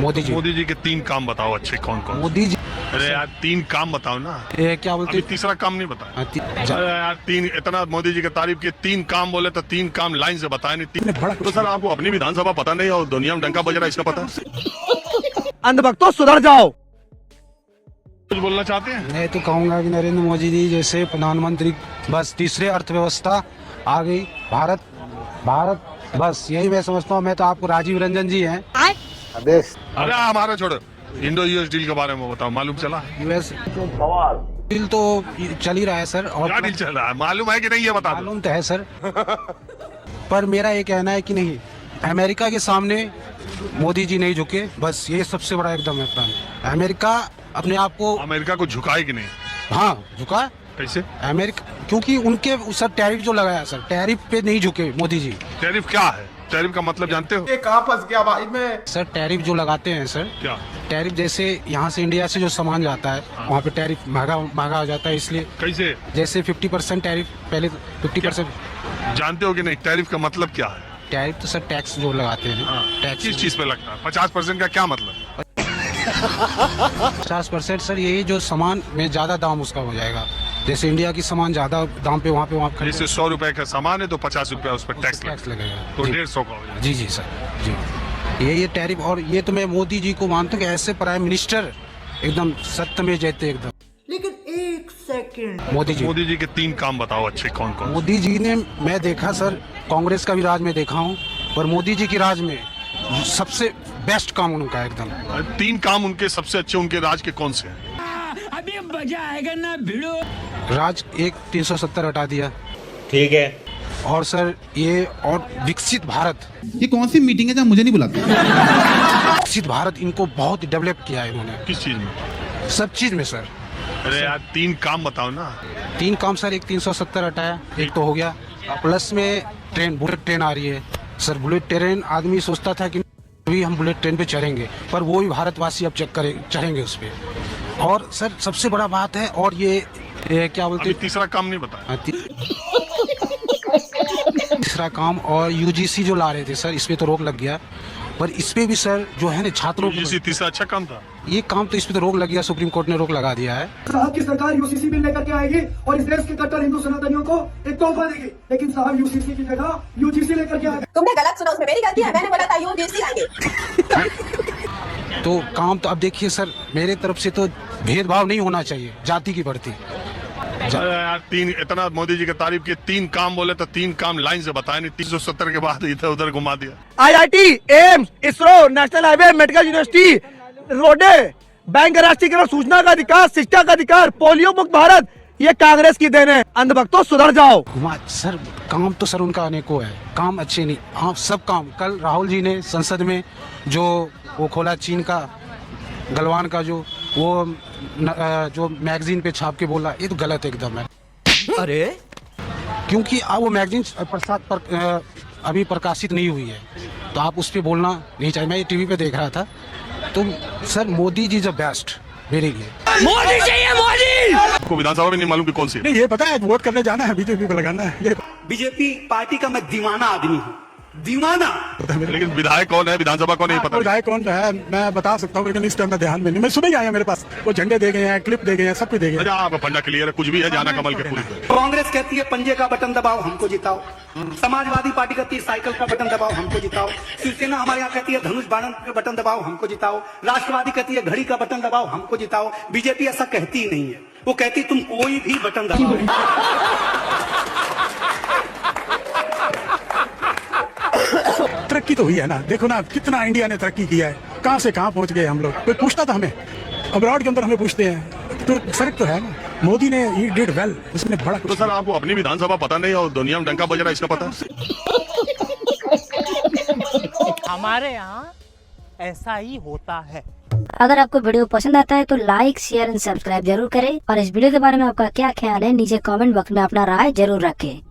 मोदी जी के 3 काम बताओ अच्छे कौन कौन। मोदी जी, अरे यार 3 काम बताओ ना। ये क्या बोलते अभी तीसरा काम नहीं बताया। हैं? अरे यार 3 इतना मोदी जी के तारीफ के 3 काम बोले तो 3 काम लाइन से बताए नहीं। 3 बड़ा तो सर आपको अपनी विधानसभा पता नहीं और दुनिया में डंका बज रहा है इसका पता है? अंधभक्तों सुधर जाओ। कुछ बोलना चाहते हैं? मैं तो कहूँगा कि नरेंद्र मोदी जी जैसे प्रधानमंत्री, बस तीसरे अर्थव्यवस्था आ गई भारत, बस यही मैं समझता हूँ। मैं तो आपको राजीव रंजन जी हैं। अरे हमारा छोड़ो, इंडो यूएस डील के बारे में बताओ, मालूम चला? यूएस डील तो चल ही रहा है सर, और क्या डील चल रहा है, मालूम है कि नहीं ये बता दो। मालूम तो है सर। पर मेरा ये कहना है कि नहीं, अमेरिका के सामने मोदी जी नहीं झुके, बस ये सबसे बड़ा एकदम है प्लान। अमेरिका अपने आप को, अमेरिका को झुकाए कि नहीं? हाँ झुका कैसे? अमेरिका, क्योंकि उनके सर टैरिफ जो लगाया सर, टैरिफ पे नहीं झुके मोदी जी। टैरिफ क्या है? टैरिफ का मतलब जानते हो? कहाँ फंस गया भाई मैं। सर टैरिफ जो लगाते हैं सर, क्या टैरिफ जैसे यहाँ से इंडिया से जो सामान जाता है वहाँ पे टैरिफ महंगा हो जाता है, इसलिए कैसे जैसे 50% टैरिफ, पहले 50% जानते हो कि नहीं? टैरिफ का मतलब क्या है? टैरिफ तो सर टैक्स जो लगाते हैं, टैक्स किस चीज पे लगता है? 50% का क्या मतलब? 50% सर यही जो सामान में ज्यादा दाम उसका हो जाएगा, जैसे इंडिया की सामान ज्यादा दाम पे वहाँ पे जैसे 100 रुपए का सामान है तो 50 रुपए उस पर टैक्स लगेगा, तो जी। 150 का हो जाएगा। जी जी सर जी, ये टैरिफ। और ये तो मैं मोदी जी को मानता हूँ कि ऐसे प्राइम मिनिस्टर एकदम सत्य में जयते एकदम। लेकिन एक सेकंड, मोदी जी के 3 काम बताओ अच्छे कौन कौन। मोदी जी ने, मैं देखा सर, कांग्रेस का भी राज में देखा हूँ, पर मोदी जी की राज में सबसे बेस्ट काम उनका है एकदम। 3 काम उनके सबसे अच्छे उनके राज के कौन से हैं? अभी मजा आएगा ना भिड़ो। राज एक 370 हटा दिया, ठीक है। और सर ये और विकसित भारत, ये कौन सी मीटिंग है जहाँ मुझे नहीं बुलाते? विकसित भारत इनको बहुत डेवलप किया है इन्होंने, किस चीज में? सब चीज में सर। अरे यार 3 काम बताओ ना। 3 काम सर, एक 370 हटाया, एक तो हो गया, प्लस में ट्रेन, बुलेट ट्रेन आ रही है सर। बुलेट ट्रेन आदमी सोचता था कि अभी हम बुलेट ट्रेन पे चढ़ेंगे, पर वो भी भारतवासी अब चढ़ेंगे उस पे। और सर सबसे बड़ा बात है, और ये क्या बोलते अभी तीसरा काम नहीं बताया। तीसरा काम, और यूजीसी जो ला रहे थे सर, इस पे तो रोक लग गया, पर इस पे भी सर जो है ना छात्रों को, यूजीसी तीसरा अच्छा काम था। ये काम तो इस पे तो रोक लग गया, सुप्रीम कोर्ट ने रोक लगा दिया है। साहब की सरकार यूसीसी बिल लेकर के आएगी और इस देश के कट्टर हिंदू सनातनियों को एक तोहफा देगी, लेकिन साहब यूसीसी की जगह यूजीसी लेकर के आएंगे। तुमने गलत सुना, उसमें मेरी गलती है, मैंने बोला था यूजीसी आएंगे। तो काम तो अब देखिए सर, मेरे तरफ से तो भेदभाव नहीं होना चाहिए जाति की बढ़ती। अरे यार 3 इतना मोदी जी के तारीफ के 3 काम बोले तो 3 काम लाइन से बताए नहीं। 370 के बाद इधर उधर घुमा दिया। IIT, AIIMS, ISRO, national highway, medical university, रोडे, बैंक, राष्ट्रीयकरण, सूचना का अधिकार, शिक्षा का अधिकार, पोलियो मुक्त भारत, ये कांग्रेस की देन है। अंधभक्तों सुधर जाओ। सर काम तो सर उनका अनेकों है, काम अच्छे नहीं, आप सब काम। कल राहुल जी ने संसद में जो वो खोला, चीन का गलवान का जो जो मैगजीन पे छाप के बोला, ये तो गलत एकदम है। अरे क्योंकि अब वो मैगजीन अभी प्रकाशित नहीं हुई है, तो आप उस पे बोलना नहीं चाहिए। मैं ये टीवी पे देख रहा था, तो sir Modi ji the best मेरे लिए। मोदी चाहिए, मोदी। आपको विधानसभा में नहीं मालूम कि कौन सी? नहीं ये पता है, वोट करने जाना है, बीजेपी को लगाना है। ये बीजेपी पार्टी का मैं दीवाना आदमी हूँ, दीवाना। लेकिन विधायक कौन है, विधानसभा कौन है, पता नहीं। विधायक कौन है मैं बता सकता हूँ, लेकिन इस टाइम में ध्यान में नहीं। मैं सुबह ही आया, मेरे पास वो झंडे दे गए हैं, क्लिप दे गए हैं, सब कुछ दे गए हैं। अच्छा आप फंडा क्लियर है, कुछ भी है, जाना कमल के फूल पे। कांग्रेस कहती है पंजे का बटन दबाओ हमको जिताओ, समाजवादी पार्टी कहती है साइकिल का बटन दबाओ हमको जिताओ, शिवसेना हमारे यहाँ कहती है धनुष बाण का बटन दबाओ हमको जिताओ, राष्ट्रवादी कहती है घड़ी का बटन दबाओ हमको जिताओ। बीजेपी ऐसा कहती ही नहीं है, वो कहती तुम कोई भी बटन दबाओ। तरक्की तो हुई है ना, देखो ना कितना इंडिया ने तरक्की किया है, कहाँ से कहाँ पहुँच गए हम लोग। कोई पूछता था हमें, अब्रॉड के अंदर हमें पूछते हैं, तो फर्क तो है ना। मोदी ने ही डिड वेल, उसने बड़ा। तो सर आपको अपनी विधानसभा पता नहीं और दुनिया में डंका बज रहा है इसका पता है? हमारे यहाँ ऐसा ही होता है। अगर आपको वीडियो पसंद आता है तो लाइक, शेयर एंड सब्सक्राइब जरूर करें, और इस वीडियो के बारे में आपका क्या ख्याल है नीचे कमेंट बॉक्स में अपना राय जरूर रखें।